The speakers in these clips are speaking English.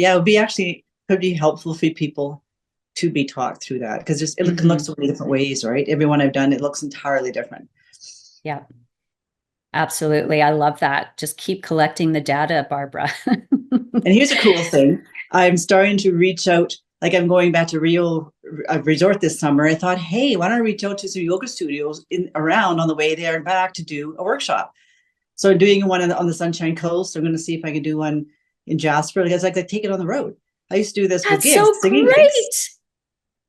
yeah, could be helpful for people to be talked through that, because it can look so many different ways, right? Everyone I've done, it looks entirely different. Yeah, absolutely. I love that. Just keep collecting the data, Barbara. And here's a cool thing. I'm starting to reach out, like I'm going back to Rio Resort this summer. I thought, hey, why don't I reach out to some yoga studios around on the way there and back to do a workshop? So I'm doing one on the Sunshine Coast. I'm going to see if I can do one in Jasper. Because I take it on the road. I used to do this with That's gigs, so singing gigs. great.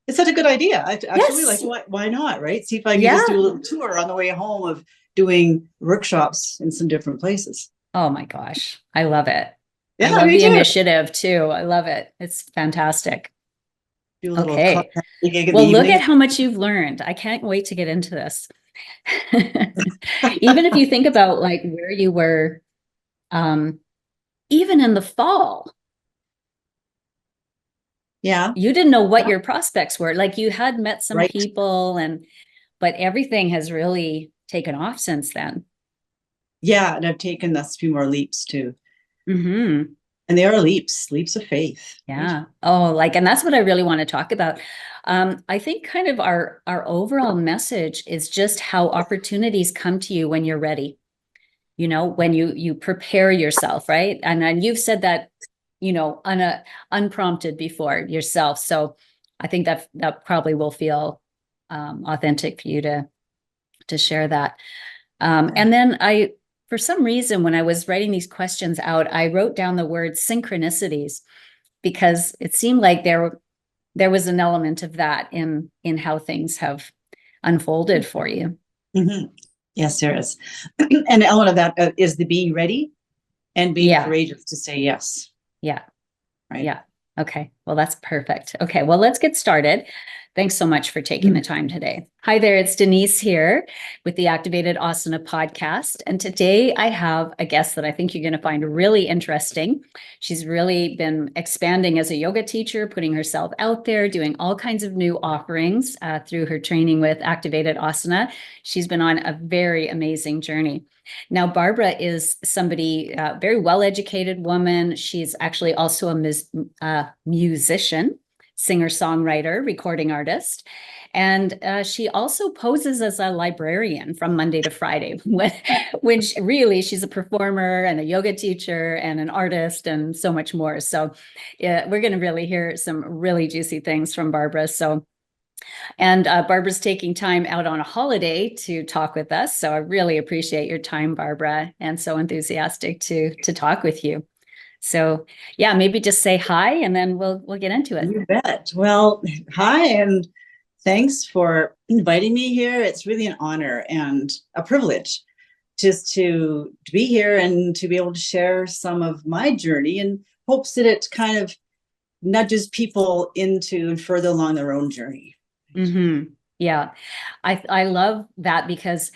It's such a good idea. I actually like, Yes. why not, right? See if I can just do Yeah. a little tour on the way home of doing workshops in some different places. Oh my gosh. I love it. I Yeah, love me the too. initiative too. I love it. It's fantastic. Do a little Okay. coffee gig in the Well, look at evening. how much you've learned. I can't wait to get into this. Even if you think about like where you were, um, even in the fall, Yeah, you didn't know what your prospects were. Like you had met some right. people but everything has really taken off since then. Yeah, and I've taken a few more leaps too. Mm-hmm. And they are leaps of faith. Right? Yeah. Oh, and that's what I really want to talk about. I think kind of our overall message is just how opportunities come to you when you're ready. When you prepare yourself, right? And you've said that, unprompted before yourself. So I think that probably will feel authentic for you to share that. And then for some reason, when I was writing these questions out, I wrote down the word synchronicities because it seemed like there was an element of that in how things have unfolded for you. Mm-hmm. Yes, there is. And an element of that is the being ready and being Yeah. courageous to say yes. Yeah. Right. Yeah. Okay. Well, that's perfect. Okay. Well, let's get started. Thanks so much for taking the time today. Hi there. It's Denise here with the Activated Asana podcast. And today I have a guest that I think you're going to find really interesting. She's really been expanding as a yoga teacher, putting herself out there, doing all kinds of new offerings through her training with Activated Asana. She's been on a very amazing journey. Now, Barbara is somebody, very well-educated woman. She's actually also a musician, singer-songwriter, recording artist. And she also poses as a librarian from Monday to Friday, when she's a performer and a yoga teacher and an artist and so much more. So we're going to really hear some really juicy things from Barbara. And Barbara's taking time out on a holiday to talk with us. So I really appreciate your time, Barbara, and so enthusiastic to talk with you. So yeah, maybe just say hi and then we'll get into it. You bet. Well, hi, and thanks for inviting me here. It's really an honor and a privilege just to be here and to be able to share some of my journey, and hopes that it kind of nudges people into and further along their own journey. Mm-hmm. Yeah, I love that because,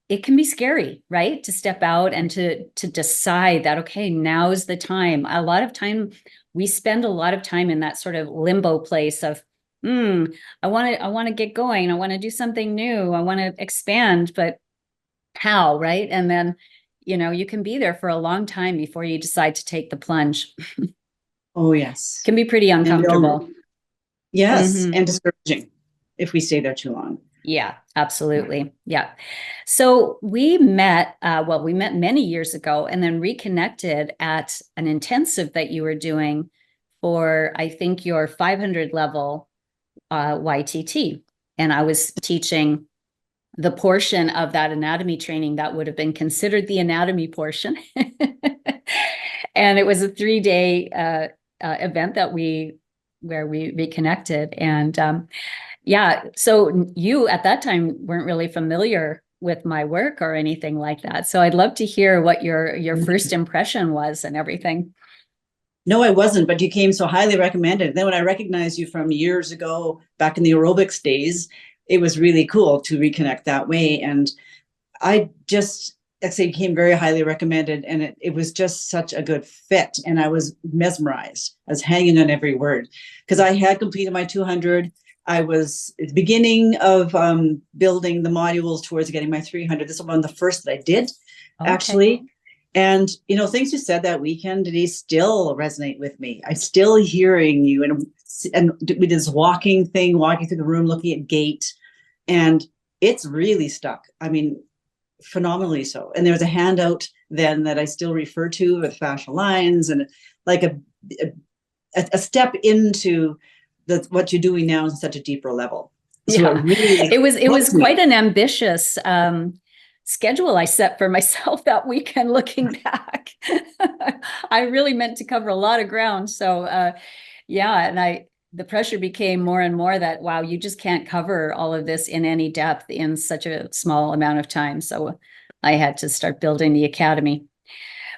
it can be scary, right? To step out and to decide that, okay, now's the time. A lot of time, we spend a lot of time in that sort of limbo place of, I want to get going. I want to do something new. I want to expand, but how, right? And then, you can be there for a long time before you decide to take the plunge. Oh, yes. Can be pretty uncomfortable. Yes, Mm-hmm. and discouraging if we stay there too long. Yeah, absolutely. Yeah. So we met many years ago and then reconnected at an intensive that you were doing for, I think, your 500 level YTT. And I was teaching the portion of that anatomy training that would have been considered the anatomy portion. And it was a 3-day event where we reconnected. And yeah, so you at that time weren't really familiar with my work or anything like that. So I'd love to hear what your first impression was and everything. No, I wasn't, but you came so highly recommended. And then when I recognized you from years ago, back in the aerobics days, it was really cool to reconnect that way. And I just, like I say, came very highly recommended, and it was just such a good fit. And I was mesmerized. I was hanging on every word because I had completed my 200. I was at the beginning of building the modules towards getting my 300. This was one of the first that I did, Okay. actually. And, things you said that weekend, they still resonate with me. I'm still hearing you. And we did this walking through the room, looking at gait, and it's really stuck. I mean, phenomenally so. And there's a handout then that I still refer to with fascial lines and like a step into what you're doing now on such a deeper level. So yeah, it was me. quite an ambitious schedule I set for myself that weekend. Looking back, I really meant to cover a lot of ground. So yeah, and the pressure became more and more that, wow, you just can't cover all of this in any depth in such a small amount of time. So I had to start building the academy.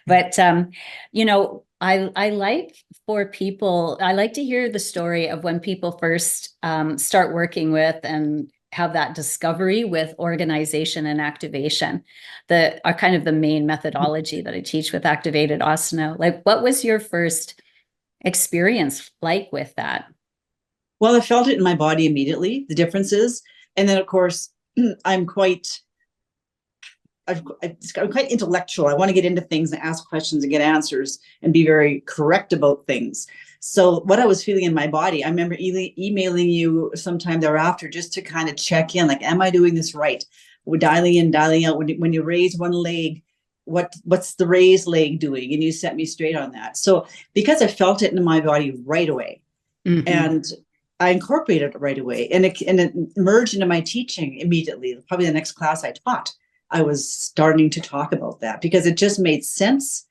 But I like I like to hear the story of when people first start working with and have that discovery with organization and activation, that are kind of the main methodology that I teach with Activated Asana. Like, what was your first experience like with that? Well, I felt it in my body immediately, the differences. And then, of course, I'm quite intellectual. I want to get into things and ask questions and get answers and be very correct about things. So what I was feeling in my body, I remember emailing you sometime thereafter just to kind of check in, like, am I doing this right? We're dialing in, dialing out. When you raise one leg, what's the raised leg doing? And you set me straight on that. So because I felt it in my body right away, and I incorporated it right away, and it merged into my teaching immediately. Probably the next class I taught, I was starting to talk about that because it just made sense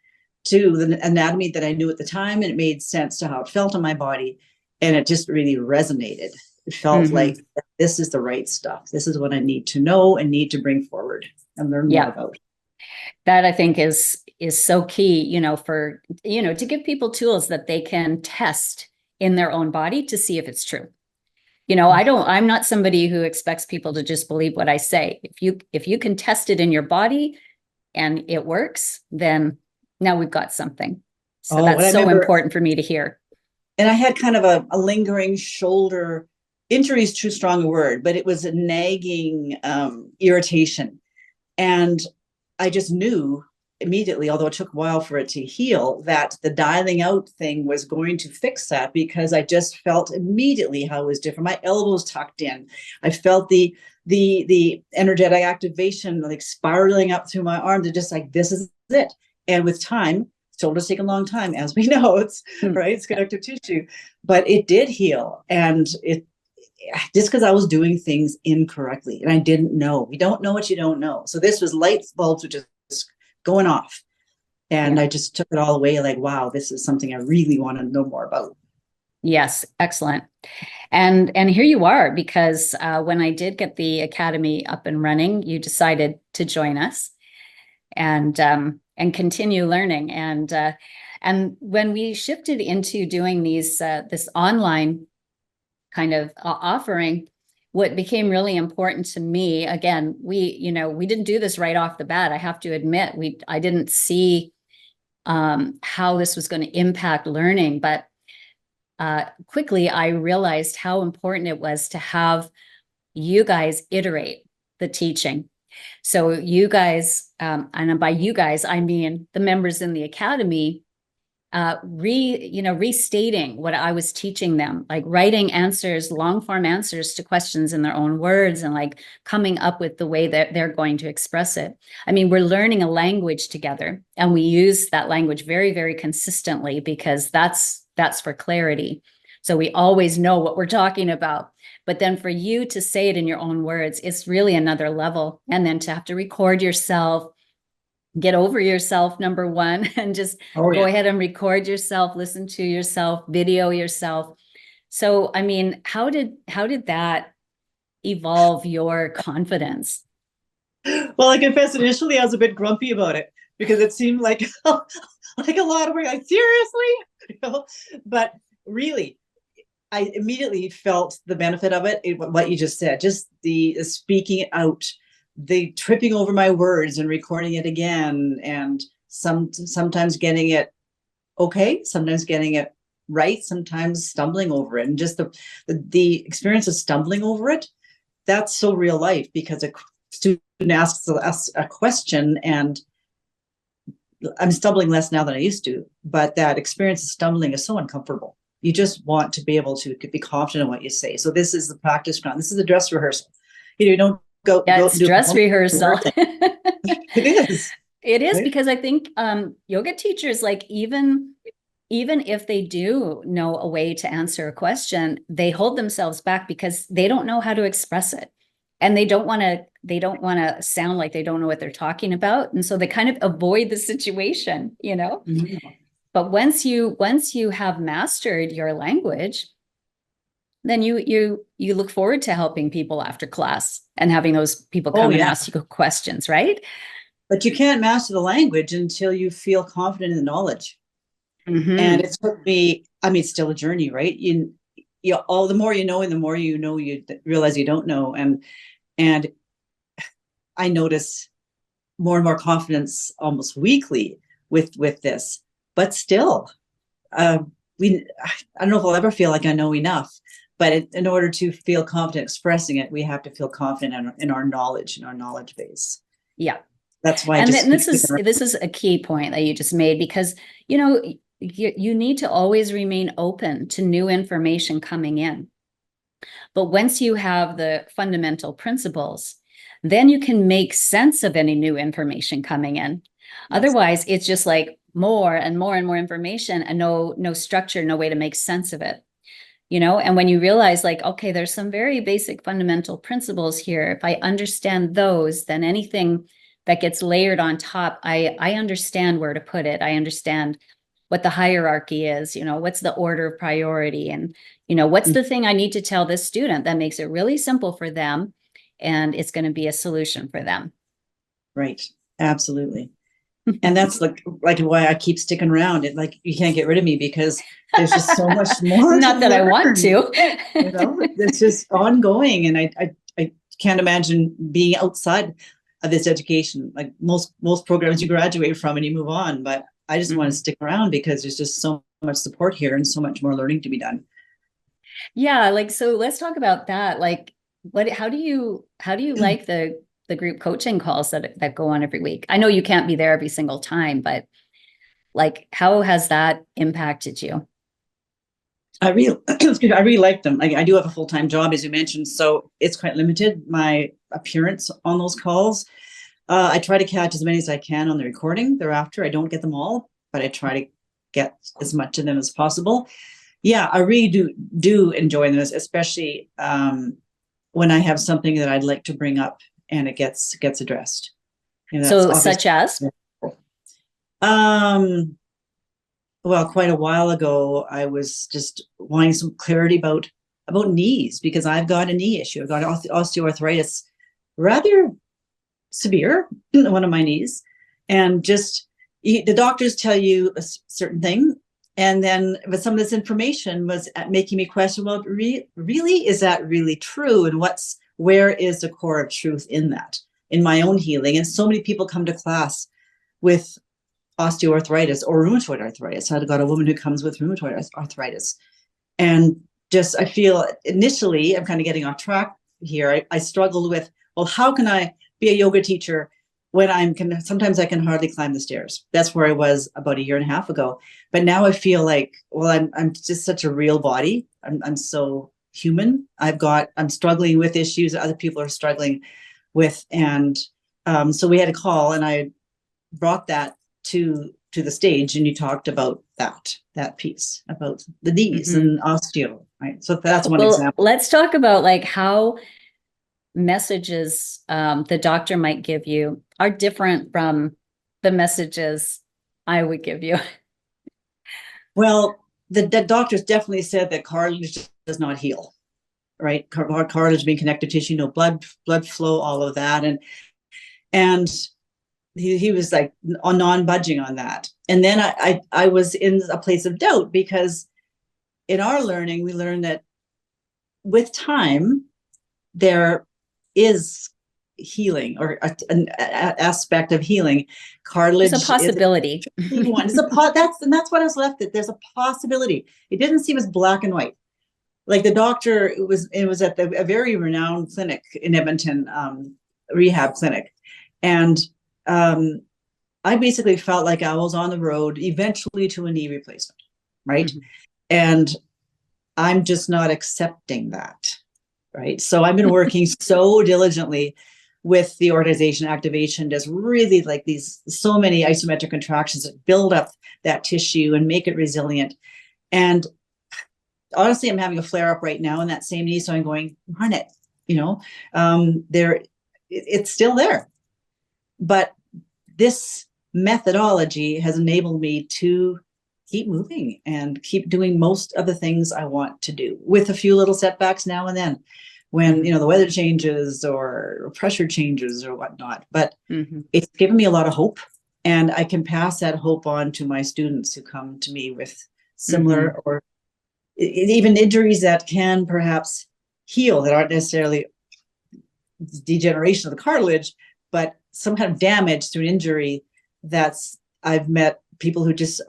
to the anatomy that I knew at the time, and it made sense to how it felt in my body, and it just really resonated. It felt like this is the right stuff. This is what I need to know and need to bring forward and learn more about. That, I think, is so key, for, to give people tools that they can test in their own body to see if it's true. I'm not somebody who expects people to just believe what I say. If you can test it in your body and it works, then now we've got something. So that's so important for me to hear. And I had kind of a lingering shoulder injury, is too strong a word, but it was a nagging irritation. And I just knew immediately, although it took a while for it to heal, that the dialing out thing was going to fix that, because I just felt immediately how it was different. My elbows tucked in. I felt the energetic activation like spiraling up through my arms. It's just like, this is it. And with time, shoulders take a long time, as we know, it's right, it's connective tissue, but it did heal. And it just because I was doing things incorrectly and I didn't know. You don't know what you don't know. So this was light bulbs which is going off. And I just took it all away, like, wow, this is something I really want to know more about. Yes, excellent. And here you are, because when I did get the academy up and running, you decided to join us and continue learning. And when we shifted into doing these this online kind of offering, what became really important to me, again, we didn't do this right off the bat. I have to admit, I didn't see how this was going to impact learning, but quickly I realized how important it was to have you guys iterate the teaching. So you guys, and by you guys, I mean the members in the academy, restating what I was teaching them, like writing answers, long form answers to questions in their own words, and like coming up with the way that they're going to express it. I mean, we're learning a language together, and we use that language very, very consistently, because that's for clarity. So we always know what we're talking about. But then for you to say it in your own words, it's really another level. And then to have to record yourself, get over yourself, number one, and just go ahead and record yourself, listen to yourself, video yourself. So, I mean, how did that evolve your confidence? Well, I confess initially I was a bit grumpy about it, because it seemed like like a lot of work. Like, seriously? But really, I immediately felt the benefit of it, what you just said, just the speaking it out, the tripping over my words and recording it again, and sometimes getting it okay, sometimes getting it right, sometimes stumbling over it. And just the experience of stumbling over it, that's so real life, because a student asks a question, and I'm stumbling less now than I used to, but that experience of stumbling is so uncomfortable. You just want to be able to be confident in what you say. So this is the practice ground. This is the dress rehearsal. You don't go It's do dress rehearsal. It is. It is, Right? because I think yoga teachers, like even if they do know a way to answer a question, they hold themselves back because they don't know how to express it. And they don't want to sound like they don't know what they're talking about. And so they kind of avoid the situation, Mhm. But once you have mastered your language, then you look forward to helping people after class and having those people Oh come and yeah. ask you questions, right? But you can't master the language until you feel confident in the knowledge. And Mm-hmm. it took me, I mean, it's still a journey, right? All the more you know, and the more you know, you realize you don't know. And I notice more and more confidence almost weekly with this, but still, uh, I don't know if I'll ever feel like I know enough. But in order to feel confident expressing it, we have to feel confident in our knowledge, in our knowledge base. Yeah. That's why I And just then this is a key point that you just made, because you need to always remain open to new information coming in. But once you have the fundamental principles, then you can make sense of any new information coming in. yes. Otherwise, it's just like more and more and more information and no structure, no way to make sense of it. And when you realize, like, okay, there's some very basic fundamental principles here. If I understand those, then anything that gets layered on top, I understand where to put it. I understand what the hierarchy is, what's the order of priority, and what's the thing I need to tell this student that makes it really simple for them, and it's going to be a solution for them. Right. Absolutely. And that's like why I keep sticking around. It like you can't get rid of me because there's just so much more. Not that I want to. It's just ongoing, and I can't imagine being outside of this education. Like most programs you graduate from and you move on, but I just want to stick around because there's just so much support here and so much more learning to be done. Yeah, so let's talk about that. Like, how do you like the group coaching calls that go on every week? I know you can't be there every single time, but like, how has that impacted you? I really, excuse me, I really like them. I do have a full-time job, as you mentioned, so it's quite limited, my appearance on those calls. I try to catch as many as I can on the recording thereafter. I don't get them all, but I try to get as much of them as possible. Yeah, I really do enjoy them, especially when I have something that I'd like to bring up and it gets addressed. So, such as? Well, quite a while ago, I was just wanting some clarity about knees because I've got a knee issue. I've got osteoarthritis, rather severe, one of my knees, and just the doctors tell you a certain thing, and then but some of this information was making me question, well, really, is that really true? And where is the core of truth in that, in my own healing? And so many people come to class with osteoarthritis or rheumatoid arthritis. I've got a woman who comes with rheumatoid arthritis, and just I feel initially I'm kind of getting off track here. I struggled with, well, how can I be a yoga teacher when sometimes I can hardly climb the stairs. That's where I was about a year and a half ago. But now I feel like, well, I'm just such a real body. I'm so human. I'm struggling with issues that other people are struggling with, and so we had a call, and I brought that to the stage, and you talked about that piece about the knees and osteo, right? So that's one example. Let's talk about like how messages the doctor might give you are different from the messages I would give you. Well, the doctors definitely said that cartilage does not heal, right? Cartilage being connective tissue, blood flow, all of that, and he was like non-budging on that. And then I was in a place of doubt because in our learning, we learned that with time, there is healing or an aspect of healing. Cartilage is a possibility. That's what I was left with. There's a possibility. It didn't seem as black and white. Like the doctor, it was at a very renowned clinic in Edmonton, rehab clinic. And I basically felt like I was on the road eventually to a knee replacement, right? Mhm. And I'm just not accepting that, right? So I've been working so diligently with the organization Activation, does really like these so many isometric contractions that build up that tissue and make it resilient. And honestly, I'm having a flare up right now in that same knee, so I'm going, run it, you know. It's still there, but this methodology has enabled me to keep moving and keep doing most of the things I want to do, with a few little setbacks now and then when, you know, the weather changes or pressure changes or whatnot. But Mhm. it's given me a lot of hope, and I can pass that hope on to my students who come to me with similar Mhm. or even injuries that can perhaps heal, that aren't necessarily degeneration of the cartilage, but some kind of damage through an injury. That's, I've met people who just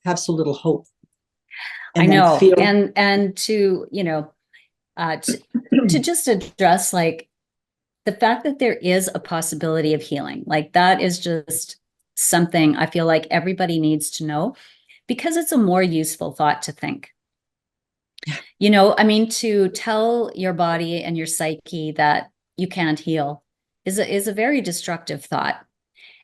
have so little hope, I and then know. feel And to, you know, to just address like the fact that there is a possibility of healing, like that is just something I feel like everybody needs to know, because it's a more useful thought to think. You know, I mean, to tell your body and your psyche that you can't heal is a very destructive thought.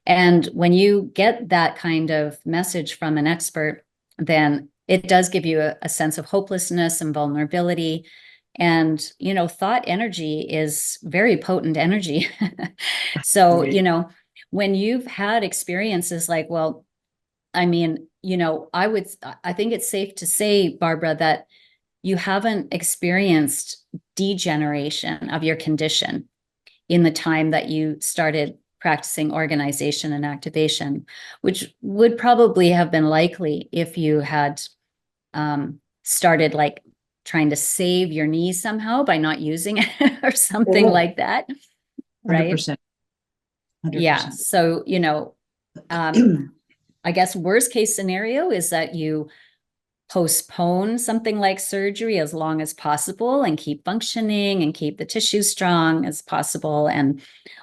And when you get that kind of message from an expert, then it does give you a sense of hopelessness and vulnerability. And, you know, thought energy is very potent energy. So, you know, when you've had experiences like, well, I mean, you know, I think it's safe to say, Barbara, that you haven't experienced degeneration of your condition in the time that you started practicing organization and activation, which would probably have been likely if you had started like trying to save your knee somehow by not using it or something oh, like that, right? 100%, Yeah. 100%. So, you know, I guess worst case scenario is that you postpone something like surgery as long as possible and keep functioning and keep the tissue strong as possible and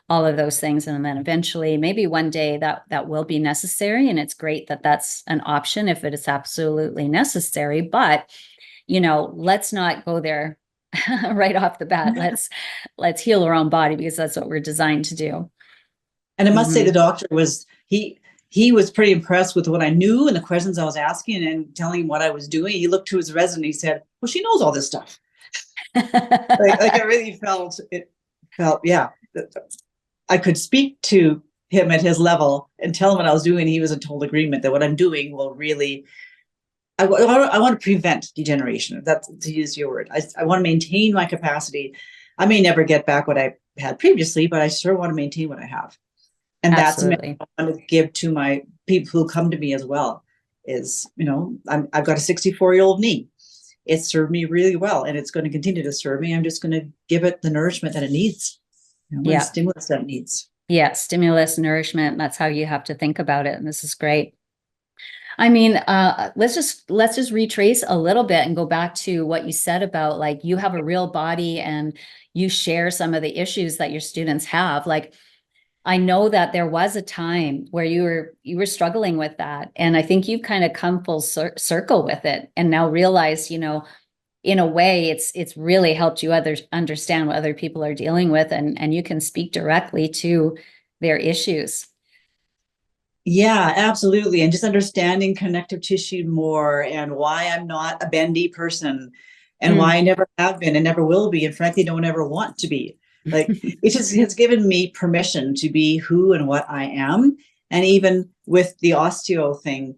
all of those things. And then eventually, maybe one day that will be necessary. And it's great that that's an option if it is absolutely necessary. But, you know, let's not go there right off the bat. Let's heal our own body, because that's what we're designed to do. And I must say, the Mm-hmm. doctor was, he was pretty impressed with what I knew and the questions I was asking and telling him what I was doing. He looked to his resident, he said, well, she knows all this stuff. Like I really felt, yeah, I could speak to him at his level and tell him what I was doing. He was in total agreement that what I'm doing will really, I want to prevent degeneration. That's, to use your word. I want to maintain my capacity. I may never get back what I had previously, but I sure want to maintain what I have. And that's a message Absolutely. I want to give to my people who come to me as well. Is, you know, I've got a 64-year-old knee. It served me really well, and it's going to continue to serve me. I'm just going to give it the nourishment that it needs, you know, and Yeah. stimulus that it needs. Yeah. Stimulus, nourishment. That's how you have to think about it. And this is great. I mean, let's just retrace a little bit and go back to what you said about like you have a real body and you share some of the issues that your students have. Like I know that there was a time where you were struggling with that, and I think you've kind of come full circle with it, and now realize, you know, in a way, it's really helped you others understand what other people are dealing with, and you can speak directly to their issues. Yeah, absolutely. And just understanding connective tissue more, and why I'm not a bendy person, and why I Mm. never have been and never will be, and frankly don't ever want to be. Like, it just has given me permission to be who and what I am. And even with the osteo thing,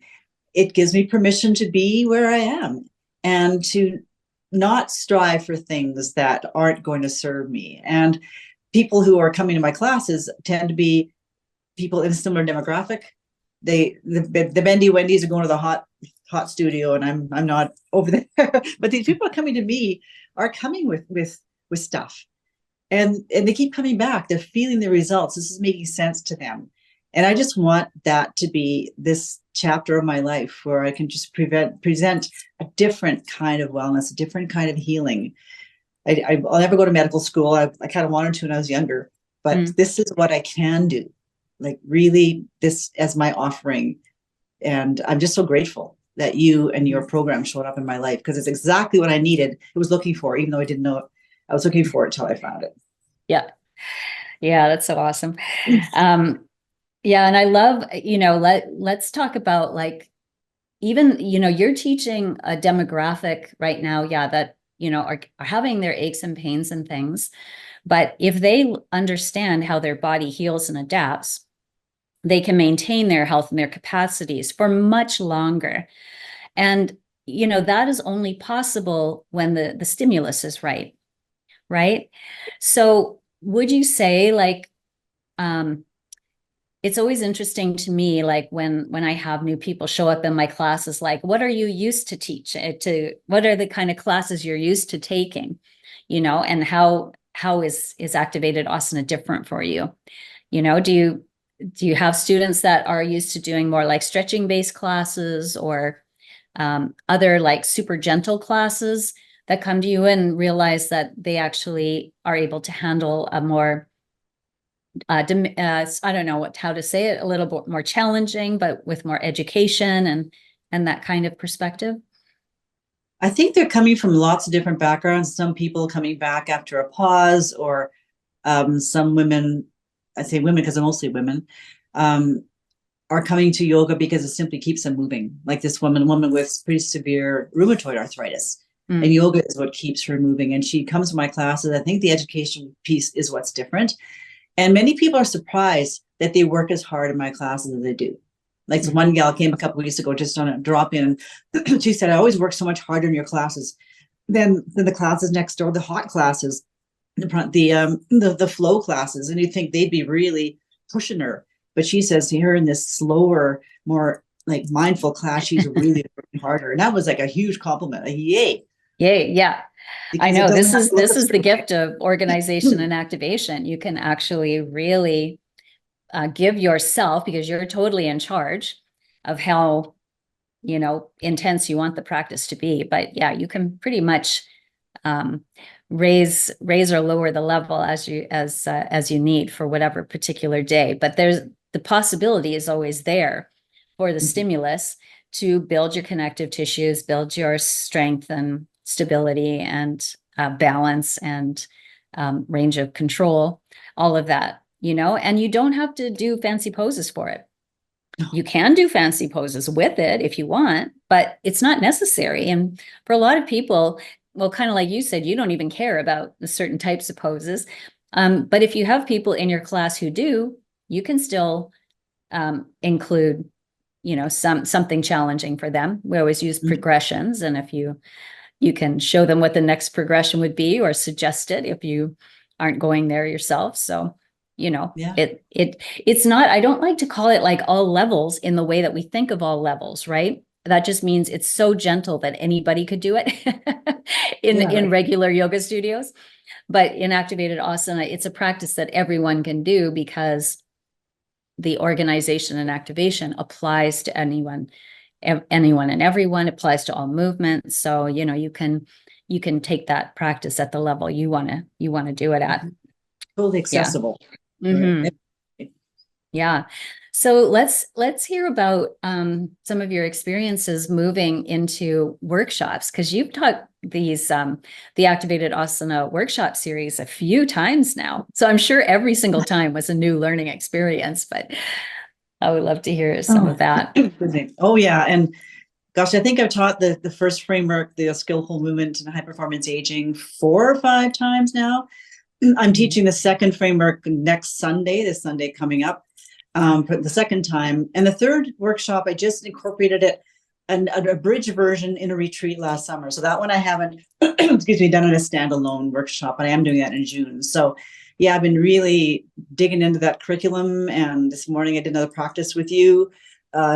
it gives me permission to be where I am and to not strive for things that aren't going to serve me. And people who are coming to my classes tend to be people in a similar demographic. The bendy Wendy's are going to the hot studio, and I'm not over there. But these people are coming to me, are coming with stuff, and they keep coming back. They're feeling the results. This is making sense to them, and I just want that to be this chapter of my life where I can just present a different kind of wellness, a different kind of healing. I'll never go to medical school. I kind of wanted to when I was younger, but Mm. this is what I can do like really this as my offering. And I'm just so grateful that you and your program showed up in my life, because it's exactly what I needed. It was looking for, even though I didn't know it. I was looking for it till I found it. Yeah. Yeah, that's so awesome. Yeah, and I love, let's talk about like, even, you're teaching a demographic right now, yeah, that, are having their aches and pains and things. But if they understand how their body heals and adapts, they can maintain their health and their capacities for much longer. And, that is only possible when the stimulus is right. Right. So would you say like, it's always interesting to me, like when I have new people show up in my classes, like, what are you used to teach what are the kind of classes you're used to taking, and how is activated asana different for you? Do you have students that are used to doing more like stretching based classes, or other like super gentle classes that come to you and realize that they actually are able to handle a more I don't know how to say it, a little bit more challenging, but with more education and that kind of perspective? I think they're coming from lots of different backgrounds. Some people coming back after a pause, or some women, I say women because they're mostly women, are coming to yoga because it simply keeps them moving. Like this woman with pretty severe rheumatoid arthritis. And yoga is what keeps her moving. And she comes to my classes. I think the education piece is what's different. And many people are surprised that they work as hard in my classes as they do. Like one gal came a couple of weeks ago, just on a drop in. She said, I always work so much harder in your classes than the classes next door, the hot classes, the flow classes. And you think they'd be really pushing her. But she says here in this slower, more like mindful class, she's really working harder. And that was like a huge compliment. Like, yay. Yay. Yeah. Because I know this is the gift of organization and activation. You can actually really give yourself, because you're totally in charge of how, intense you want the practice to be. But yeah, you can pretty much raise or lower the level as you need for whatever particular day. But the possibility is always there for the stimulus to build your connective tissues, build your strength and stability and balance and range of control, all of that, and you don't have to do fancy poses for it. You can do fancy poses with it if you want, but it's not necessary. And for a lot of people, well, kind of like you said, you don't even care about the certain types of poses. But if you have people in your class who do, you can still include, something challenging for them. We always use progressions. And if you can show them what the next progression would be, or suggest it if you aren't going there yourself. So, Yeah. it's not, I don't like to call it like all levels in the way that we think of all levels, right? That just means it's so gentle that anybody could do it in regular yoga studios. But in activated asana, it's a practice that everyone can do, because the organization and activation applies to anyone and everyone, applies to all movements. So, you can take that practice at the level you want to do it at. Totally accessible. Yeah. Mm-hmm. Yeah. So let's hear about some of your experiences moving into workshops, because you've taught these the Activated Asana workshop series a few times now. So I'm sure every single time was a new learning experience, but I would love to hear some of that. Oh yeah. And gosh, I think I've taught the first framework, the skillful movement and high performance aging, 4 or 5 times now. I'm teaching the second framework next Sunday, this Sunday coming up, for the second time. And the third workshop, I just incorporated it, an abridged version in a retreat last summer. So that one I haven't, excuse me, done in a standalone workshop, but I am doing that in June. So yeah, I've been really digging into that curriculum. And this morning I did another practice with you,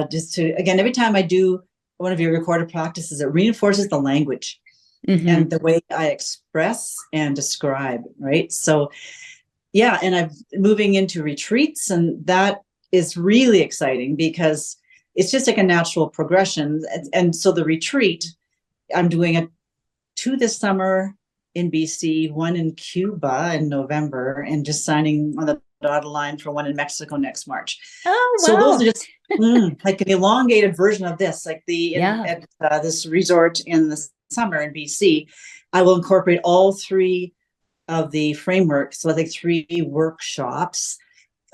just to, again, every time I do one of your recorded practices, it reinforces the language. And the way I express and describe, right? So yeah, and I'm moving into retreats, and that is really exciting because it's just like a natural progression. And so the retreat, I'm doing 2 this summer in BC, 1 in Cuba in November, and just signing on the dotted line for one in Mexico next March. Oh, So those wow. are just like an elongated version of this, like at this resort in the summer in BC. I will incorporate all three of the frameworks, so I think 3 workshops.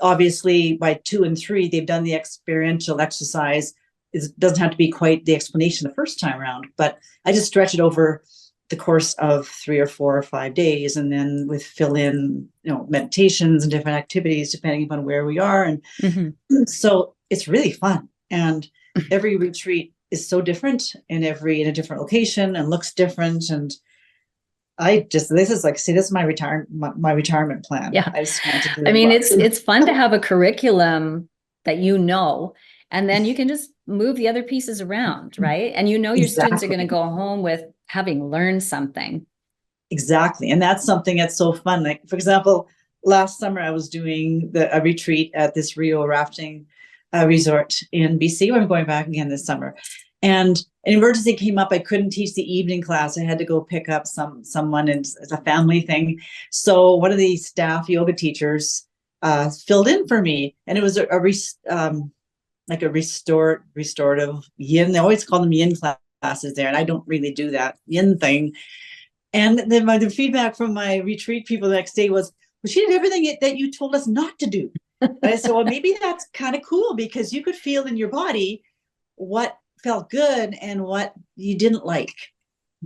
Obviously, by 2 and 3, they've done the experiential exercise. It doesn't have to be quite the explanation the first time around, but I just stretch it over the course of 3 or 4 or 5 days, and then with fill in, meditations and different activities depending upon where we are. And so it's really fun. And every retreat is so different, in a different location, and looks different. And this is my retirement plan. Yeah. I just want to do I mean, lots. it's fun to have a curriculum that and then you can just move the other pieces around, right? And your students are going to go home with having learned something. Exactly. And that's something that's so fun. Like, for example, last summer I was doing a retreat at this Rio rafting resort in BC. I'm going back again this summer. And an emergency came up. I couldn't teach the evening class. I had to go pick up someone, and it's a family thing. So one of the staff yoga teachers filled in for me, and it was like a restorative yin. They always call them yin classes there, and I don't really do that yin thing. And then the feedback from my retreat people the next day was, well, she did everything that you told us not to do. And I said, well, maybe that's kind of cool, because you could feel in your body what felt good and what you didn't like.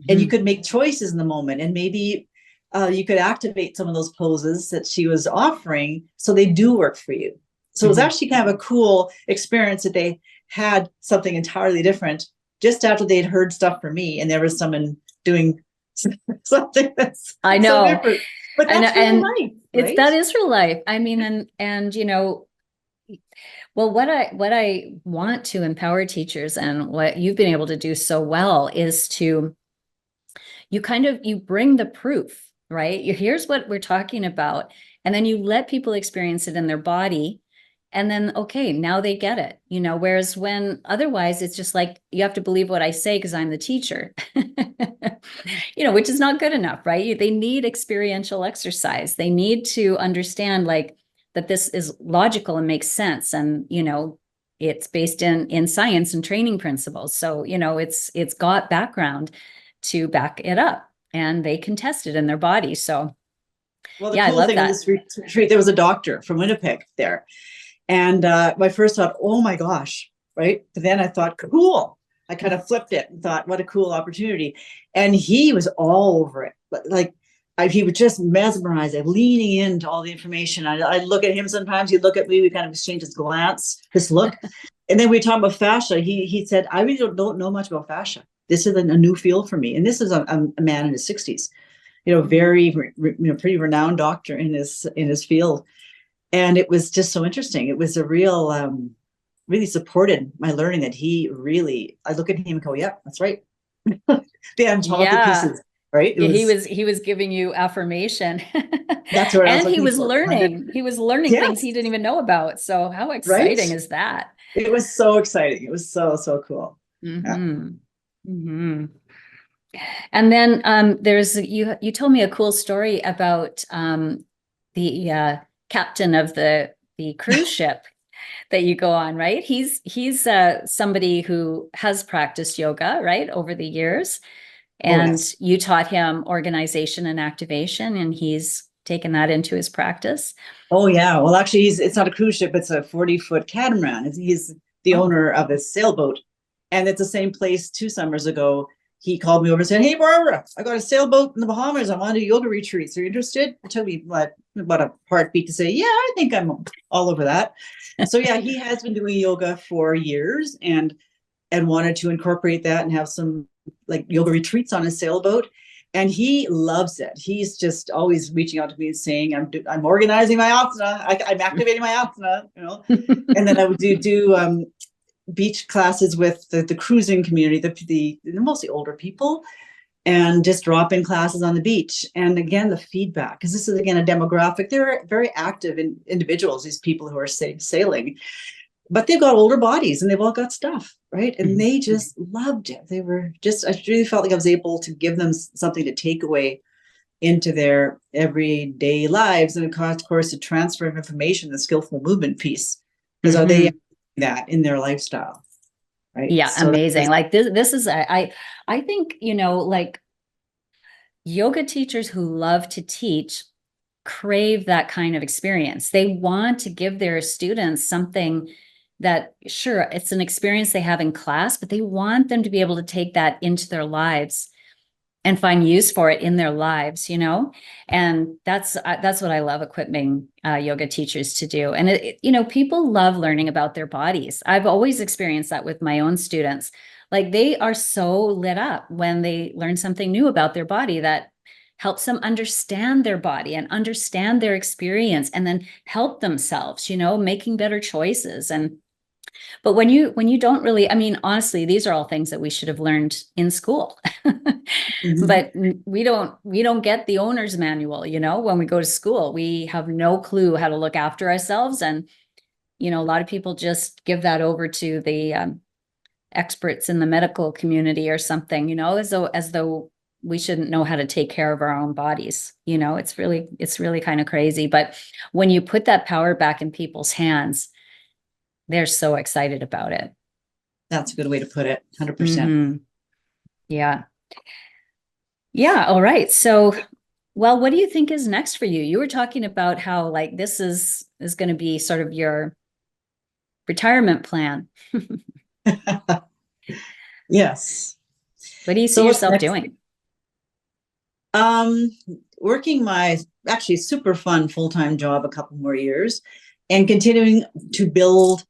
And you could make choices in the moment, and maybe you could activate some of those poses that she was offering so they do work for you. So it was actually kind of a cool experience that they had something entirely different just after they'd heard stuff from me, and there was someone doing something that's I know. So different. But that's real life, right? That is real life. I mean, and well, what I want to empower teachers, and what you've been able to do so well, is you bring the proof, right? Here's what we're talking about, and then you let people experience it in their body, and then, okay, now they get it, whereas when otherwise it's just like, you have to believe what I say because I'm the teacher, which is not good enough, right? They need experiential exercise. They need to understand that this is logical and makes sense. And, it's based in science and training principles. So, it's got background to back it up, and they can test it in their body. So, well, the cool thing in this retreat, there was a doctor from Winnipeg there. And my first thought, oh my gosh, right? But then I thought, cool. I kind of flipped it and thought, what a cool opportunity. And he was all over it. He would just mesmerize it, leaning into all the information. I'd look at him sometimes. He'd look at me. We kind of exchange his glance, this look. And then we talk about fascia. He said, I really don't know much about fascia. This is a new field for me. And this is a man in his 60s, very, pretty renowned doctor in his field. And it was just so interesting. It was a real, really supported my learning, that I look at him and go, yeah, that's right. The angelic pieces, right? He was giving you affirmation. That's what and he was learning. He was learning things he didn't even know about. So how exciting is that? It was so exciting. It was so, so cool. And then there's you told me a cool story about the captain of the cruise ship that you go on, right? He's somebody who has practiced yoga, right, over the years, and you taught him organization and activation, and he's taken that into his practice. Oh yeah, well actually it's not a cruise ship, it's a 40-foot catamaran. He's the owner of a sailboat, and it's the same place 2 summers ago. He called me over and said, hey, Barbara, I got a sailboat in the Bahamas. I want to do yoga retreats. Are you interested? It took me about a heartbeat to say, yeah, I think I'm all over that. So yeah, he has been doing yoga for years and wanted to incorporate that and have some yoga retreats on his sailboat. And he loves it. He's just always reaching out to me and saying, I'm organizing my asana. I'm activating my asana, And then I would do beach classes with the cruising community, the mostly older people, and just drop-in classes on the beach. And again, the feedback, because this is again a demographic. They're very active individuals, these people who are sailing, but they've got older bodies and they've all got stuff, right? And they just loved it. I really felt like I was able to give them something to take away into their everyday lives. And of course, the transfer of information, the skillful movement piece, because are they that in their lifestyle? Right. Yeah, So amazing. Like this is I think, like yoga teachers who love to teach crave that kind of experience. They want to give their students something that, sure, it's an experience they have in class, but they want them to be able to take that into their lives and find use for it in their lives, and that's what I love equipping yoga teachers to do. And people love learning about their bodies. I've always experienced that with my own students. Like, they are so lit up when they learn something new about their body that helps them understand their body and understand their experience, and then help themselves, making better choices. But when you don't really, I mean, honestly, these are all things that we should have learned in school. But we don't get the owner's manual, when we go to school. We have no clue how to look after ourselves. And, a lot of people just give that over to the experts in the medical community or something, as though we shouldn't know how to take care of our own bodies. It's really kind of crazy. But when you put that power back in people's hands, they're so excited about it. that's a good way to put it. 100%. Yeah. Yeah. All right. So, well, what do you think is next for you? You were talking about how, like, this is going to be sort of your retirement plan. Yes. What do you see So what's yourself next? doing? Um, Working my actually super fun full-time job a couple more years and continuing to build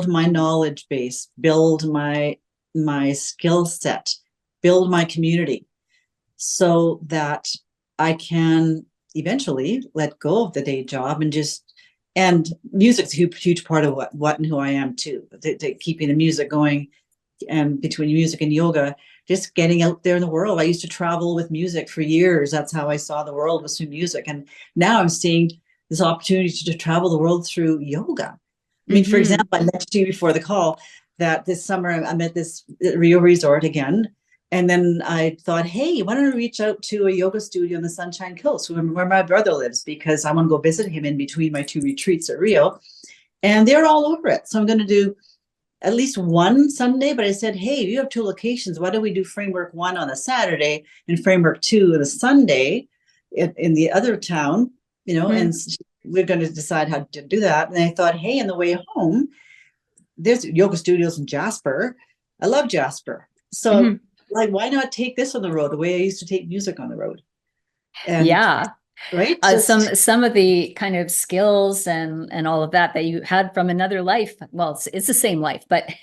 my knowledge base, build my skill set, build my community so that I can eventually let go of the day job and music's a huge part of what and who I am too. Keeping the music going, and between music and yoga, just getting out there in the world. I used to travel with music for years. That's how I saw the world, was through music. And now I'm seeing this opportunity to travel the world through yoga. I mean, for example, I mentioned to you before the call that this summer I'm at this Rio resort again. And then I thought, hey, why don't I reach out to a yoga studio in the Sunshine Coast, where my brother lives, because I want to go visit him in between my 2 retreats at Rio. And they're all over it. So I'm going to do at least one Sunday, but I said, hey, you have 2 locations. Why don't we do framework 1 on a Saturday and framework 2 on a Sunday in the other town, and we're going to decide how to do that. And I thought, hey, on the way home, there's yoga studios in Jasper. I love Jasper. So like, why not take this on the road the way I used to take music on the road? And Yeah. right. Some of the kind of skills and all of that you had from another life. Well, it's the same life, but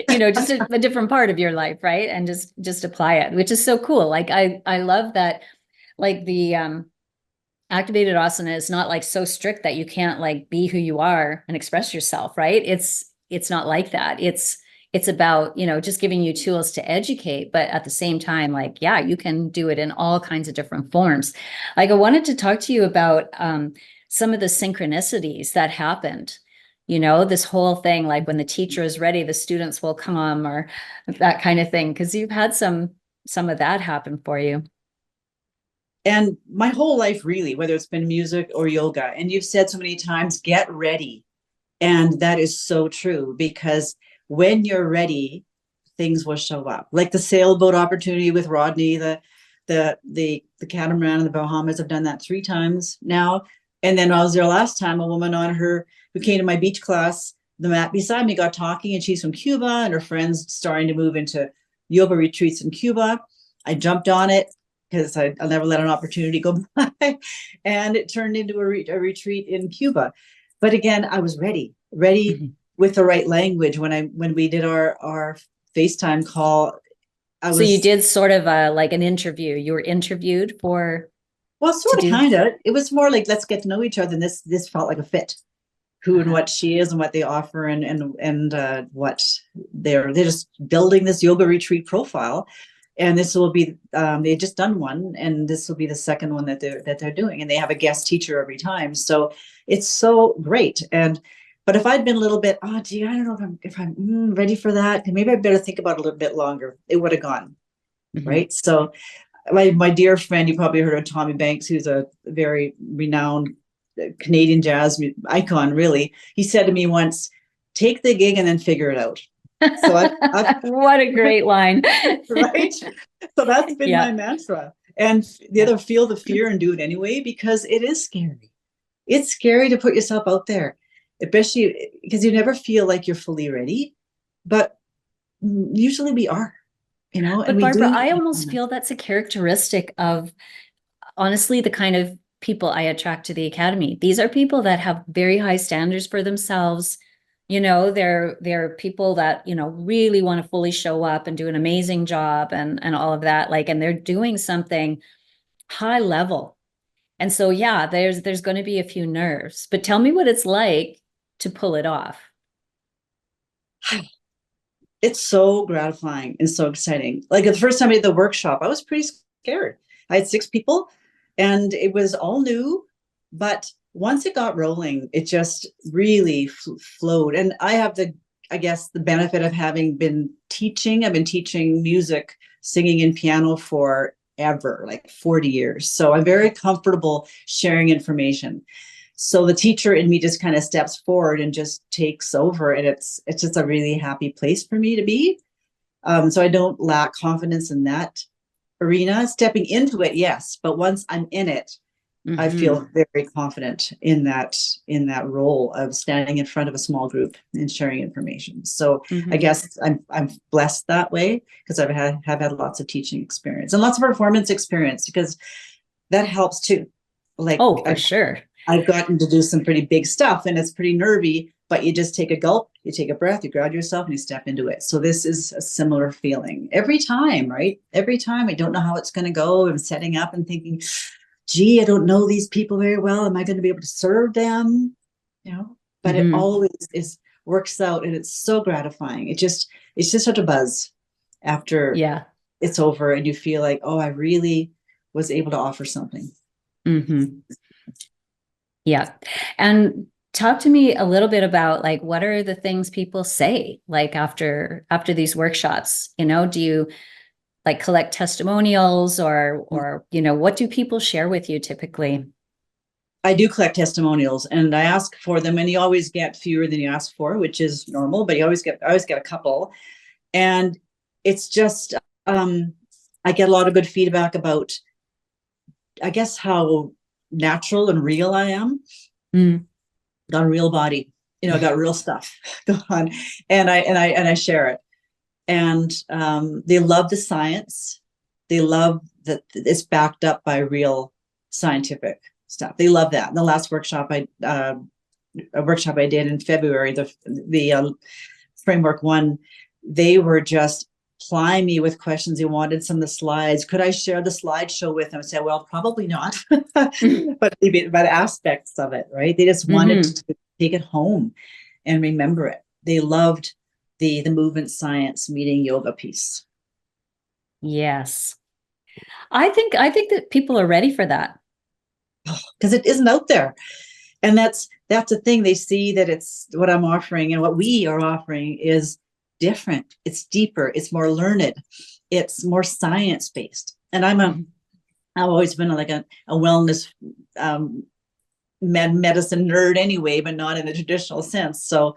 just a different part of your life, right? And just apply it, which is so cool. Like, I love that. Like, the activated asana is not like so strict that you can't like be who you are and express yourself, right? It's not like that. It's about, just giving you tools to educate, but at the same time, like, yeah, you can do it in all kinds of different forms. Like, I wanted to talk to you about some of the synchronicities that happened, this whole thing, like when the teacher is ready, the students will come, or that kind of thing. Cause you've had some of that happen for you. And my whole life, really, whether it's been music or yoga, and you've said so many times, get ready. And that is so true, because when you're ready, things will show up. Like the sailboat opportunity with Rodney, the catamaran in the Bahamas. I've done that 3 times now. And then I was there last time, a woman who came to my beach class, the mat beside me, got talking, and she's from Cuba, and her friend's starting to move into yoga retreats in Cuba. I jumped on it because I'll never let an opportunity go by. And it turned into a retreat in Cuba. But again, I was ready with the right language. When we did our FaceTime call, So you did sort of like an interview. You were interviewed for. Well, sort of, kind of. It was more like, let's get to know each other. And this felt like a fit. Who and what she is and what they offer, and what they're just building this yoga retreat profile. And this will be they just done one, and this will be the second one that they're doing, and they have a guest teacher every time. So it's so great. But if I'd been a little bit, I don't know if I'm ready for that, maybe I better think about it a little bit longer, it would have gone right. So my dear friend, you probably heard of Tommy Banks, who's a very renowned Canadian jazz icon, really. He said to me once, take the gig and then figure it out. So I've What a great line. right. So that's been Yeah. my mantra. And the other, feel the fear and do it anyway, because it is scary. It's scary to put yourself out there, especially because you never feel like you're fully ready. But usually we are, and But we Barbara, do. I almost feel that's a characteristic of, honestly, the kind of people I attract to the Academy. These are people that have very high standards for themselves. They're people that, really want to fully show up and do an amazing job and all of that. And they're doing something high level. And so, yeah, there's going to be a few nerves, but tell me what it's like to pull it off. It's so gratifying and so exciting. Like the first time I did the workshop, I was pretty scared. I had 6 people and it was all new, but once it got rolling, it just really flowed. And I have I guess, the benefit of having been teaching. I've been teaching music, singing and piano forever, like 40 years. So I'm very comfortable sharing information. So the teacher in me just kind of steps forward and just takes over, and it's just a really happy place for me to be. So I don't lack confidence in that arena. Stepping into it, yes, but once I'm in it, I feel very confident in that role of standing in front of a small group and sharing information. So I guess I'm blessed that way, because have had lots of teaching experience and lots of performance experience, because that helps too. Oh, for sure. I've gotten to do some pretty big stuff and it's pretty nervy, but you just take a gulp, you take a breath, you ground yourself and you step into it. So this is a similar feeling every time, right? Every time. I don't know how it's going to go. I'm setting up and thinking, gee, I don't know these people very well. Am I going to be able to serve them? But it always works out, and it's so gratifying. It's just such a buzz after it's over and you feel like, oh, I really was able to offer something. Yeah. And talk to me a little bit about what are the things people say after these workshops? Do you collect testimonials or what do people share with you typically? I do collect testimonials and I ask for them, and you always get fewer than you ask for, which is normal, but I always get a couple. And it's just, I get a lot of good feedback about, I guess, how natural and real I am. Got a real body, got real stuff going on, and I share it. And they love the science. They love that it's backed up by real scientific stuff. They love that. In the last workshop I did in February, the framework one, they were just plying me with questions. They wanted some of the slides. Could I share the slideshow with them? I said, well, probably not, but aspects of it, right? They just wanted to take it home and remember it. They loved the movement science meeting yoga piece. Yes. I think that people are ready for that. Because it isn't out there. And that's the thing. They see that it's what I'm offering, and what we are offering is different. It's deeper. It's more learned. It's more science-based. And I've always been a wellness medicine nerd anyway, but not in the traditional sense. So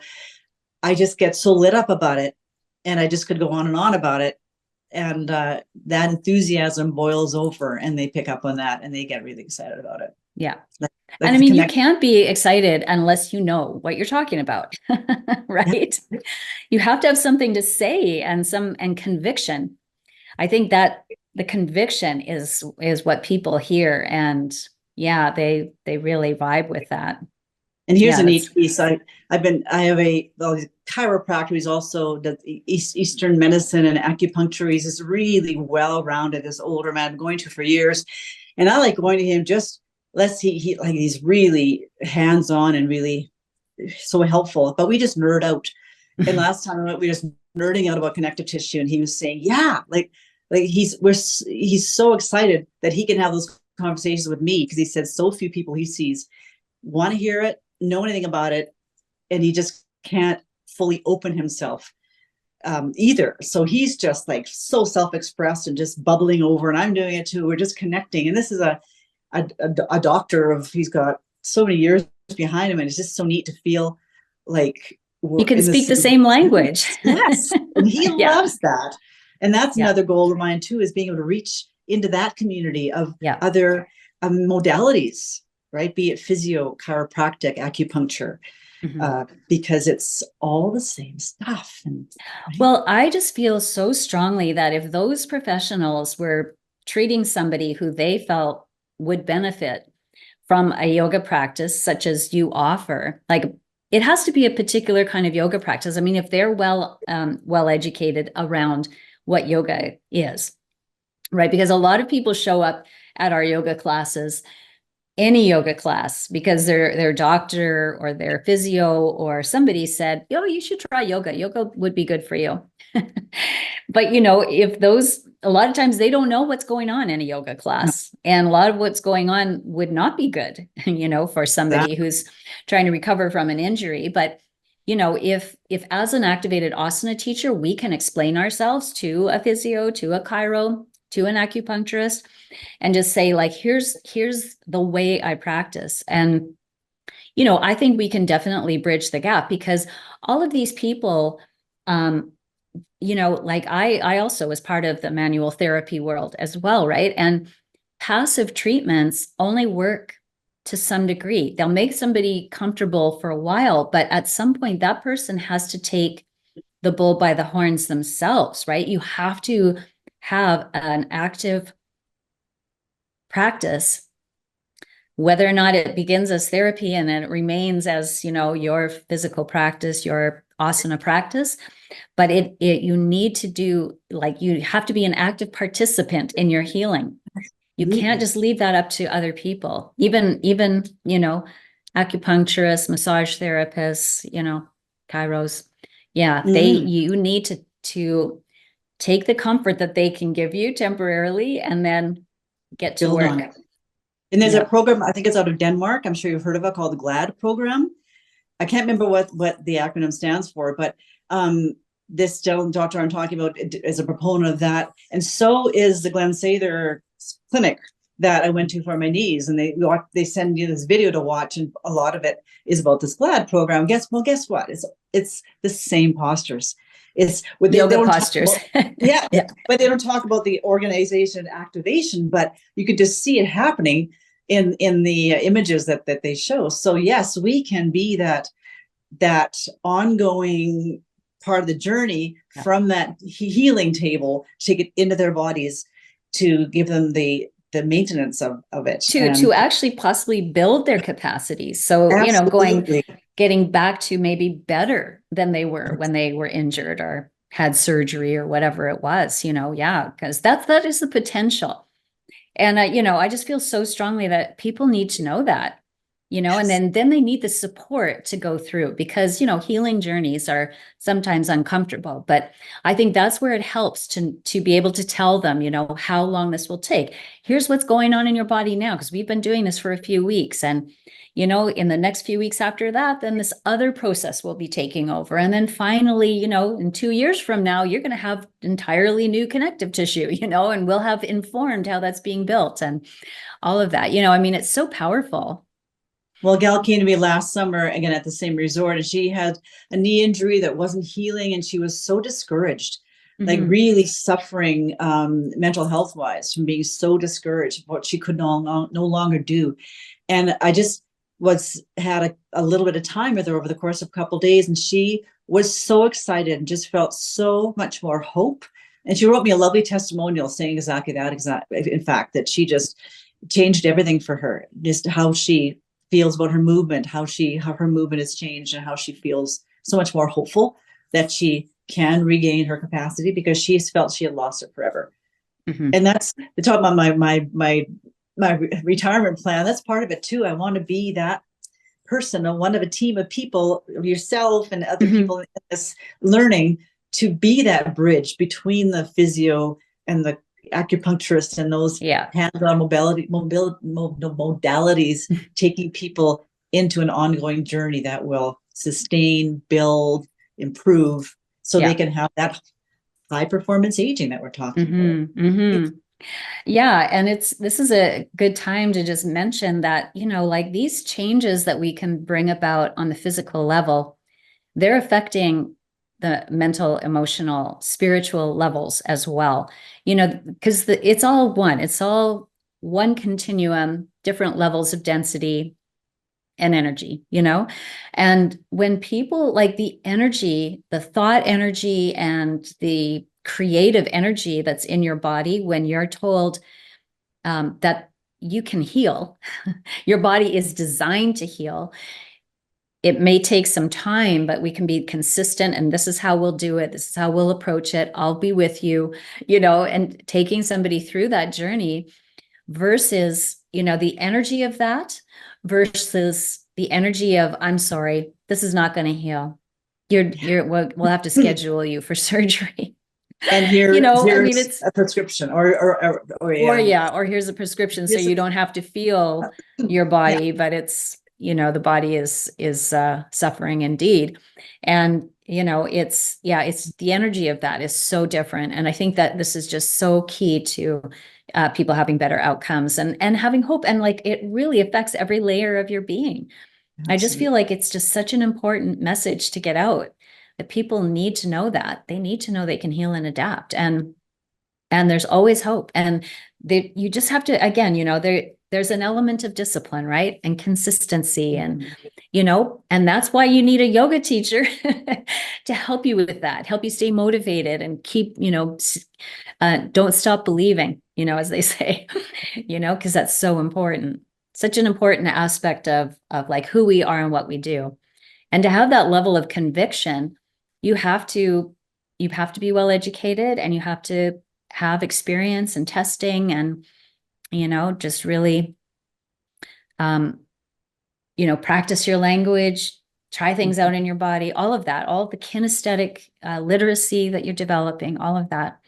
I just get so lit up about it, and I just could go on and on about it. And that enthusiasm boils over, and they pick up on that, and they get really excited about it. Yeah. And I mean, you can't be excited unless you know what you're talking about, right? You have to have something to say and conviction. I think that the conviction is what people hear, and they really vibe with that. And here's a neat piece. I have a chiropractor who's also does Eastern medicine and acupuncture. He's just really well-rounded, this older man, I'm going to for years. And I like going to him just he's really hands-on and really so helpful, but we just nerd out. And last time we were just nerding out about connective tissue, and he was saying, he's so excited that he can have those conversations with me, because he said so few people he sees want to hear it, know anything about it, and he just can't fully open himself either. So he's just like so self-expressed and just bubbling over, and I'm doing it too. We're just connecting. And this is a doctor he's got so many years behind him, and it's just so neat to feel like You can speak the same language. Yes. And he Yeah. loves that. And that's Yeah. another goal of mine too, is being able to reach into that community of Yeah. other modalities, right? Be it physio, chiropractic, acupuncture, because it's all the same stuff. Right? Well, I just feel so strongly that if those professionals were treating somebody who they felt would benefit from a yoga practice such as you offer, like it has to be a particular kind of yoga practice. I mean, if they're well educated around what yoga is, right? Because a lot of people show up at our yoga classes, any yoga class, because their doctor or their physio or somebody said, "Oh, you should try yoga. Yoga would be good for you." But if a lot of times they don't know what's going on in a yoga class, and a lot of what's going on would not be good, for somebody who's trying to recover from an injury. But if as an activated asana teacher, we can explain ourselves to a physio, to a chiro, to an acupuncturist, and just say, like, here's the way I practice. And I think we can definitely bridge the gap, because all of these people, like I also was part of the manual therapy world as well, right? And passive treatments only work to some degree. They'll make somebody comfortable for a while, but at some point that person has to take the bull by the horns themselves, right? You have to have an active practice, whether or not it begins as therapy and then it remains as, your physical practice, your asana practice. But you need to do, like, you have to be an active participant in your healing. You can't just leave that up to other people, even, acupuncturists, massage therapists, chiros. Yeah. You need to take the comfort that they can give you temporarily and then get to build work on it. And there's a program, I think it's out of Denmark, I'm sure you've heard of it, called the GLAD program. I can't remember what the acronym stands for, but this doctor I'm talking about is a proponent of that. And so is the Glenn Sather clinic that I went to for my knees. And they send you this video to watch, and a lot of it is about this GLAD program. Guess what? It's the same postures. It's with yoga postures. Yeah, but they don't talk about the organization activation, but you could just see it happening in the images that they show. So yes, we can be that ongoing part of the journey from that healing table, take it into their bodies to give them the maintenance of it, to actually possibly build their capacities. So getting back to maybe better than they were when they were injured or had surgery or whatever it was, because that is the potential. And I just feel so strongly that people need to know that, and then they need the support to go through, because, healing journeys are sometimes uncomfortable, but I think that's where it helps to be able to tell them, how long this will take. Here's what's going on in your body now, because we've been doing this for a few weeks, and in the next few weeks after that, then this other process will be taking over. And then finally, in 2 years from now, you're going to have entirely new connective tissue, and we'll have informed how that's being built and all of that. It's so powerful. Well, a gal came to me last summer, again, at the same resort, and she had a knee injury that wasn't healing. And she was so discouraged, like really suffering mental health wise, from being so discouraged what she could no longer do. And I just had a little bit of time with her over the course of a couple of days, and she was so excited and just felt so much more hope. And she wrote me a lovely testimonial saying exactly that, in fact, that she just changed everything for her, just how she feels about her movement, how her movement has changed, and how she feels so much more hopeful that she can regain her capacity, because she felt she had lost it forever. And that's the talk about my retirement plan. That's part of it too. I want to be that person, one of a team of people, yourself and other people in this learning, to be that bridge between the physio and the acupuncturist and those hands-on modalities, taking people into an ongoing journey that will sustain, build, improve, so they Yeah. can have that high performance aging that we're talking about. Yeah. And this is a good time to just mention that, like these changes that we can bring about on the physical level, they're affecting the mental, emotional, spiritual levels as well, because it's all one continuum, different levels of density and energy, and when people like the energy, the thought energy and the creative energy that's in your body, when you're told that you can heal, your body is designed to heal. It may take some time, but we can be consistent, and this is how we'll do it. This is how we'll approach it. I'll be with you, and taking somebody through that journey versus, the energy of that versus the energy of, I'm sorry, this is not going to heal. We'll have to schedule you for surgery. And I mean, here's it's, a prescription or here's a prescription, so here's a, you don't have to feel your yeah. body, but it's, the body is suffering indeed. And, it's the energy of that is so different. And I think that this is just so key to people having better outcomes and having hope. And like, it really affects every layer of your being. I just feel like it's just such an important message to get out, that people need to know that. They need to know they can heal and adapt. And there's always hope. And you just have to, again, there's an element of discipline, right? And consistency. And, and that's why you need a yoga teacher to help you with that, help you stay motivated and keep, don't stop believing, as they say, because that's so important. Such an important aspect of like who we are and what we do. And to have that level of conviction, you have to be well educated, and you have to have experience and testing, and just really practice your language, try things out in your body, all of that, all of the kinesthetic literacy that you're developing, all of that.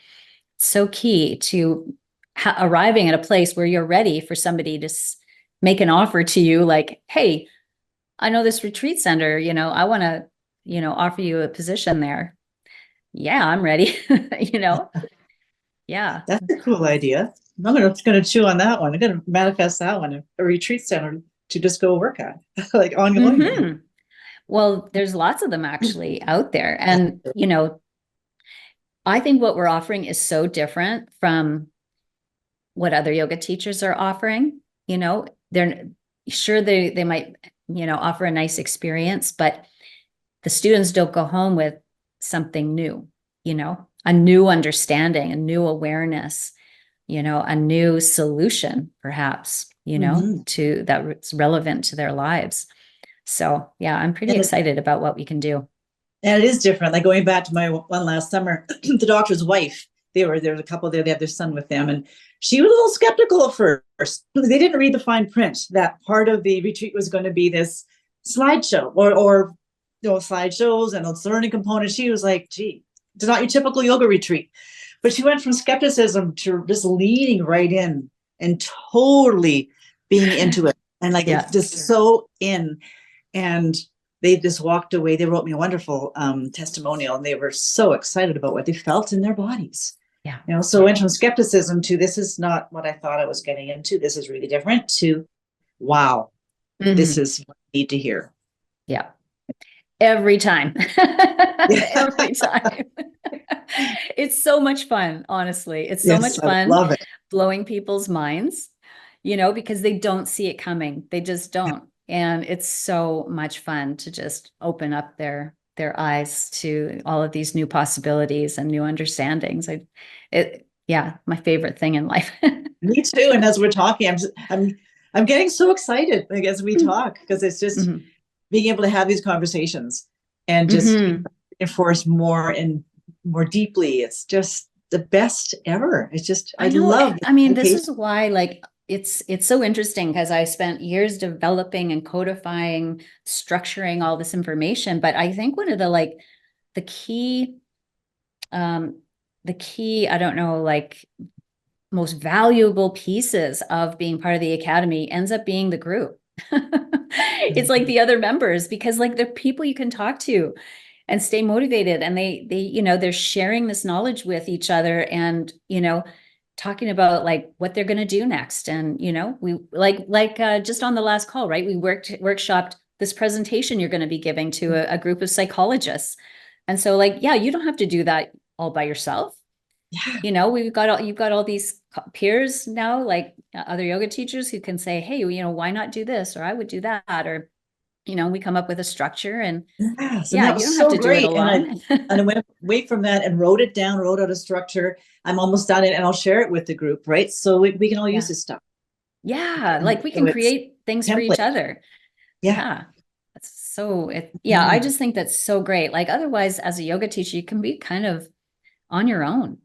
So key to arriving at a place where you're ready for somebody to make an offer to you, like, hey, I know this retreat center, I want to, offer you a position there. Yeah, I'm ready. Yeah. That's a cool idea. I'm gonna chew on that one. I'm gonna manifest that one, a retreat center to just go work at, like ongoing. Mm-hmm. Well, there's lots of them actually out there. And, I think what we're offering is so different from what other yoga teachers are offering. They're sure they might, offer a nice experience, but the students don't go home with something new, a new understanding, a new awareness, a new solution, perhaps, to that's relevant to their lives. So yeah, I'm pretty excited about what we can do. And it is different. Like going back to my one last summer, the doctor's wife, there was a couple there, they had their son with them, and she was a little skeptical at first. They didn't read the fine print that part of the retreat was going to be this slideshow or slideshows and a learning component. She was like, gee, it's not your typical yoga retreat. But she went from skepticism to just leaning right in and totally being into it. And like, it's just so in. And they just walked away. They wrote me a wonderful testimonial, and they were so excited about what they felt in their bodies. Yeah. So went from skepticism to, this is not what I thought I was getting into. This is really different, to, wow, this is what I need to hear. Yeah. Every time. Every time. It's so much fun, honestly. It's so much fun. I love it. Blowing people's minds, because they don't see it coming. They just don't. And it's so much fun to just open up their eyes to all of these new possibilities and new understandings. My favorite thing in life. Me too. And as we're talking, I'm getting so excited, like, as we talk, because it's just being able to have these conversations and just reinforce more and more deeply. It's just the best ever. It's just, I love it. I mean, this is why, like, it's so interesting, because I spent years developing and codifying, structuring all this information. But I think one of the key, I don't know, like, most valuable pieces of being part of the Academy ends up being the group. It's like the other members, because like they're people you can talk to, and stay motivated. And they're sharing this knowledge with each other, and, talking about like what they're going to do next. And, we just on the last call, right? We workshopped this presentation you're going to be giving to a group of psychologists. And so like, yeah, you don't have to do that all by yourself. Yeah. You've got all these peers now, like other yoga teachers who can say, hey, why not do this? Or I would do that. Or, we come up with a structure, and Yes, and yeah, that you was don't have so to do it great. alone. And I went away from that and wrote it down, wrote out a structure. I'm almost done it, and I'll share it with the group, right? So we can all use Yeah. this stuff. Yeah. And Like we so can it's create things for each template. other. Yeah. Yeah. I Mhm. just think that's so great. Like otherwise, as a yoga teacher, you can be kind of on your own,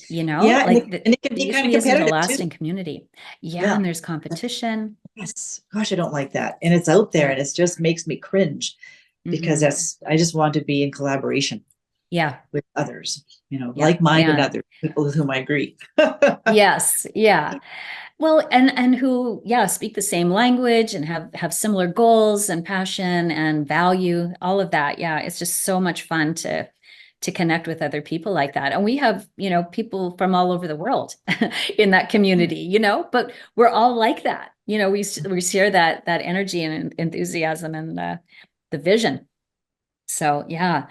Yeah, and like it can there be kind of usually isn't a competitive too. lasting community. Yeah. Yeah. And there's competition. Yes. Gosh, I don't like that. And it's out there, Yeah. and it just makes me cringe because Hmm. I just want to be in collaboration Yeah. with others, Yeah. like-minded Yeah. others, people with whom I agree. Yes. Yeah. Well, and who, yeah, speak the same language and have similar goals and passion and value, all of that. Yeah, it's just so much fun to connect with other people like that. And we have, people from all over the world in that community, but we're all like that. We share that energy and enthusiasm and the vision. So, yeah.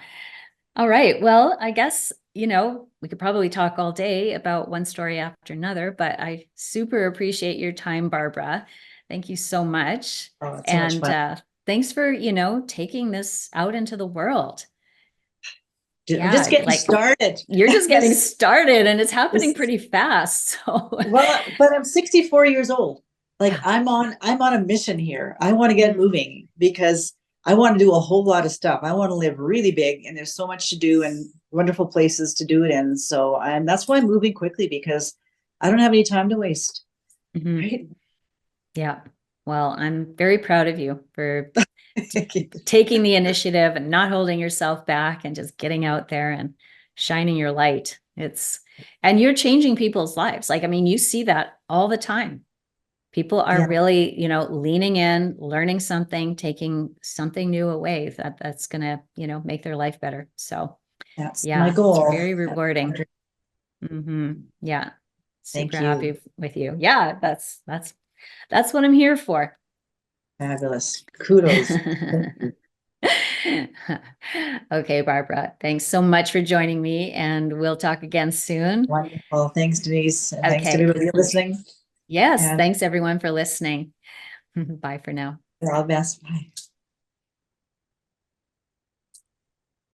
All right. Well, I guess, we could probably talk all day about one story after another, but I super appreciate your time, Barbara. Thank you so much. Oh, it's so much And fun. thanks for, taking this out into the world. I'm just Yeah, getting like started. you're just getting This, started, and it's happening this, pretty fast. So, but I'm 64 years old. Like yeah. I'm on a mission here. I want to get Mm, moving because I want to do a whole lot of stuff. I want to live really big, and there's so much to do and wonderful places to do it in. So that's why I'm moving quickly, because I don't have any time to waste. mhm. Right? Yeah. Well, I'm very proud of you for Thank you. taking the initiative and not holding yourself back and just getting out there and shining your light. And you're changing people's lives. Like, I mean, you see that all the time. People are Yeah, really, leaning in, learning something, taking something new away that's going to, make their life better. So that's my yeah, it's goal. very That's my rewarding. dream. Yeah. Super Thank you. happy with you. Yeah. That's what I'm here for. Fabulous. Kudos. Thank you. Okay, Barbara, thanks so much for joining me, and we'll talk again soon. Wonderful. Thanks, Denise. And thanks to Okay. everybody listening. Yes, And thanks everyone for listening. Bye for now. all the best. Bye.